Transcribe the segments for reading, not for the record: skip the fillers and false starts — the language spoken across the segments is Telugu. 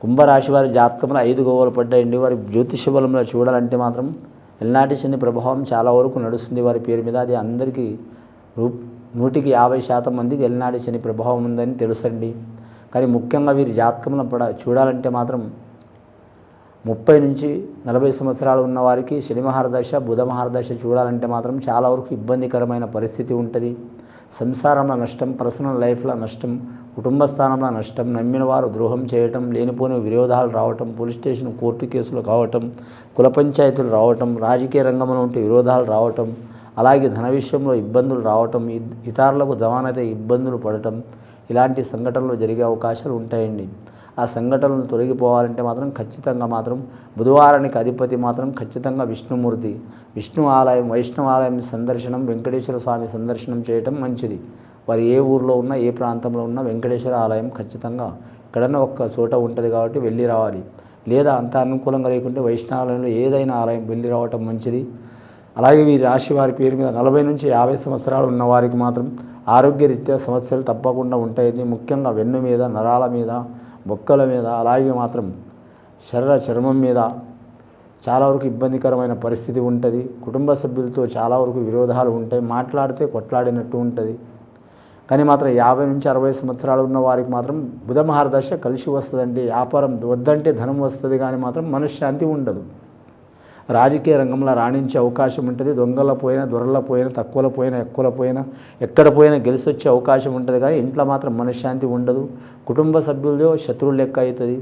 కుంభరాశి వారి జాతకంలో 5 గోవులు పడ్డాయండి. వారి జ్యోతిష బలంలో చూడాలంటే మాత్రం ఎల్నాటి శని ప్రభావం చాలా వరకు నడుస్తుంది వారి పేరు మీద. అది అందరికీ 100% మందికి ఎల్నాటి శని ప్రభావం ఉందని తెలుసండి. కానీ ముఖ్యంగా వీరి జాతకంలో చూడాలంటే మాత్రం 30 నుంచి 40 సంవత్సరాలు ఉన్న వారికి శని మహారదశ బుధ మహారదశ చూడాలంటే మాత్రం చాలా వరకు ఇబ్బందికరమైన పరిస్థితి ఉంటుంది. సంసారంలో నష్టం, పర్సనల్ లైఫ్లో నష్టం, కుటుంబ స్థానంలో నష్టం, నమ్మిన వారు ద్రోహం చేయటం, లేనిపోని విరోధాలు రావటం, పోలీస్ స్టేషన్ కోర్టు కేసులు కావటం, కుల పంచాయతీలు రావటం, రాజకీయ రంగంలో ఉంటే విరోధాలు రావటం, అలాగే ధన విషయంలో ఇబ్బందులు రావటం, ఇతరులకు జవానైతే ఇబ్బందులు పడటం, ఇలాంటి సంఘటనలు జరిగే అవకాశాలు ఉంటాయండి. ఆ సంఘటనలు తొలగిపోవాలంటే మాత్రం ఖచ్చితంగా మాత్రం బుధవారానికి అధిపతి మాత్రం ఖచ్చితంగా విష్ణుమూర్తి, విష్ణు ఆలయం, వైష్ణవ ఆలయం సందర్శనం, వెంకటేశ్వర స్వామి సందర్శనం చేయటం మంచిది. వారు ఏ ఊర్లో ఉన్నా ఏ ప్రాంతంలో ఉన్నా వెంకటేశ్వర ఆలయం ఖచ్చితంగా ఎక్కడన్నా ఒక్క చోట ఉంటుంది కాబట్టి వెళ్ళి రావాలి. లేదా అంత అనుకూలంగా లేకుంటే వైష్ణవాలయంలో ఏదైనా ఆలయం వెళ్ళి రావటం మంచిది. అలాగే ఈ రాశి వారి పేరు మీద 40 నుంచి 50 సంవత్సరాలు ఉన్న వారికి మాత్రం ఆరోగ్యరీత్యా సమస్యలు తప్పకుండా ఉంటాయి. ముఖ్యంగా వెన్ను మీద, నరాల మీద, బొక్కల మీద, అలాగే మాత్రం చర్మం మీద చాలా వరకు ఇబ్బందికరమైన పరిస్థితి ఉంటుంది. కుటుంబ సభ్యులతో చాలా వరకు విరోధాలు ఉంటాయి. మాట్లాడితే కొట్లాడినట్టు ఉంటుంది. కానీ మాత్రం 50 నుంచి 60 సంవత్సరాలు ఉన్న వారికి మాత్రం బుధ మహారదశ కలిసి వస్తుందండి. వ్యాపారం వద్దంటే ధనం వస్తుంది, కానీ మాత్రం మనశ్శాంతి ఉండదు. రాజకీయ రంగంలో రాణించే అవకాశం ఉంటుంది. దొంగల పోయినా, దొరల పోయినా, తక్కువల పోయినా, ఎక్కువల పోయినా, ఎక్కడ పోయినా గెలిచి వచ్చే అవకాశం ఉంటుంది. కానీ ఇంట్లో మాత్రం మనశ్శాంతి ఉండదు. కుటుంబ సభ్యులతో శత్రువులు లెక్క అవుతుంది.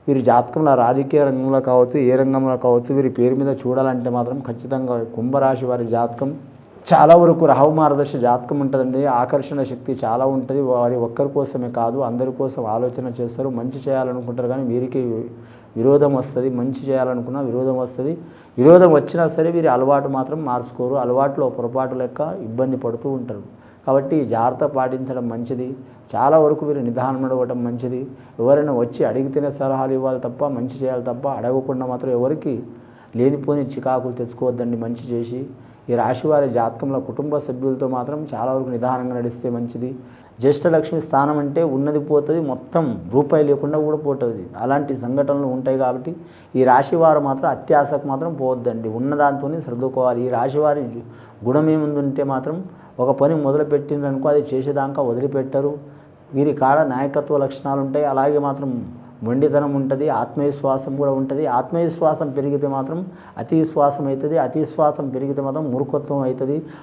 వీరి జాతకంలో రాజకీయ రంగంలో కావచ్చు, ఏ రంగంలో కావచ్చు, వీరి పేరు మీద చూడాలంటే మాత్రం ఖచ్చితంగా కుంభరాశి వారి జాతకం చాలా వరకు రాహు మహారదశ జాతకం ఉంటుందండి. ఆకర్షణ శక్తి చాలా ఉంటుంది. వారి ఒక్కరి కోసమే కాదు, అందరి కోసం ఆలోచన చేస్తారు. మంచి చేయాలనుకుంటారు, కానీ వీరికి విరోధం వస్తుంది. మంచి చేయాలనుకున్నా విరోధం వస్తుంది. విరోధం వచ్చినా సరే వీరి అలవాటు మాత్రం మార్చుకోరు. అలవాటులో పొరపాటు లెక్క ఇబ్బంది పడుతూ ఉంటారు. కాబట్టి జాగ్రత్త పాటించడం మంచిది. చాలా వరకు వీరు నిదానం నడవటం మంచిది. ఎవరైనా వచ్చి అడిగితేనే సలహాలు ఇవ్వాలి తప్ప, మంచి చేయాలి తప్ప, అడగకుండా మాత్రం ఎవరికి లేనిపోని చికాకులు తెచ్చుకోవద్దండి. మంచి చేసి ఈ రాశివారి జాతకంలో కుటుంబ సభ్యులతో మాత్రం చాలా వరకు నిదానంగా నడిస్తే మంచిది. జ్యేష్ఠలక్ష్మి స్థానం అంటే ఉన్నది పోతుంది, మొత్తం రూపాయి లేకుండా కూడా పోతుంది. అలాంటి సంఘటనలు ఉంటాయి. కాబట్టి ఈ రాశివారు మాత్రం అత్యాశకు మాత్రం పోవద్దండి. ఉన్నదాంతోనే సర్దుకోవాలి. ఈ రాశివారి గుణం ఏముందంటే మాత్రం ఒక పని మొదలుపెట్టిందనుకో అది చేసేదాకా వదిలిపెట్టరు. వీరి కాడ నాయకత్వ లక్షణాలు ఉంటాయి. అలాగే మాత్రం మొండితనం ఉంటుంది. ఆత్మవిశ్వాసం కూడా ఉంటుంది. ఆత్మవిశ్వాసం పెరిగితే మాత్రం అతి విశ్వాసం అవుతుంది. అతి విశ్వాసం పెరిగితే మాత్రం మూర్ఖత్వం అవుతుంది.